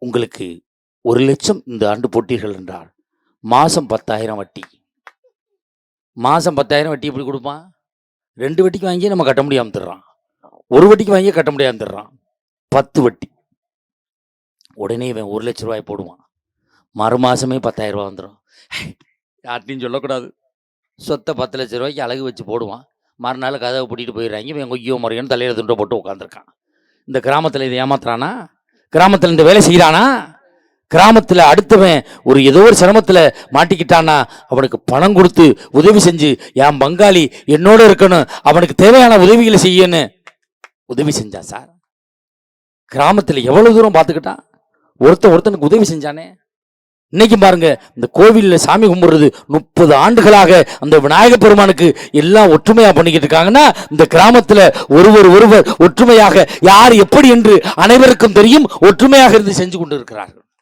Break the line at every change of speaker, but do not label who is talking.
உங்களுக்கு 1,00,000 இந்த ஆண்டு போட்டீர்கள் என்றால் மாதம் 10,000 வட்டி. மாதம் 10,000 வட்டி எப்படி கொடுப்பான்? 2 வட்டிக்கு வாங்கியே நம்ம கட்ட முடியாமல் தர்றான், 1 வட்டிக்கு வாங்கியே கட்ட முடியாமல் தர்றான், 10 வட்டி. உடனே இவன் 1,00,000 ரூபாய் போடுவான், மறு மாதமே 10,000 ரூபா வந்துடும். யார்ட்டையும் சொல்லக்கூடாது. சொத்தை 10,00,000 ரூபாய்க்கு அழகு வச்சு போடுவான். மறுநாள் கதவை பூட்டிட்டு போயிடுறாங்க. இவன் கொய்யோ முறையோன்னு தலையில் துண்டை போட்டு உட்காந்துருக்கான். இந்த கிராமத்தில் இதை ஏமாத்துறானா? கிராமத்தில் இந்த வேலை செய்கிறானா? கிராமத்தில் அடுத்தவன் ஏதோ ஒரு சிரமத்தில் மாட்டிக்கிட்டானா அவனுக்கு பணம் கொடுத்து உதவி செஞ்சு, என் பங்காளி என்னோட இருக்கணும், அவனுக்கு தேவையான உதவிகளை செய்யணும் உதவி செஞ்சா சார். கிராமத்தில் எவ்வளவு தூரம் பார்த்துக்கிட்டான், ஒருத்தனுக்கு உதவி செஞ்சானே. இன்னைக்கு பாருங்க, இந்த கோவிலில் சாமி கும்பிடுறது 30 ஆண்டுகளாக அந்த விநாயக பெருமானுக்கு எல்லாம் ஒற்றுமையா பண்ணிக்கிட்டு இருக்காங்கன்னா, இந்த கிராமத்தில் ஒருவர் ஒற்றுமையாக யார் எப்படி என்று அனைவருக்கும் தெரியும், ஒற்றுமையாக இருந்து செஞ்சு கொண்டு இருக்கிறார்கள்.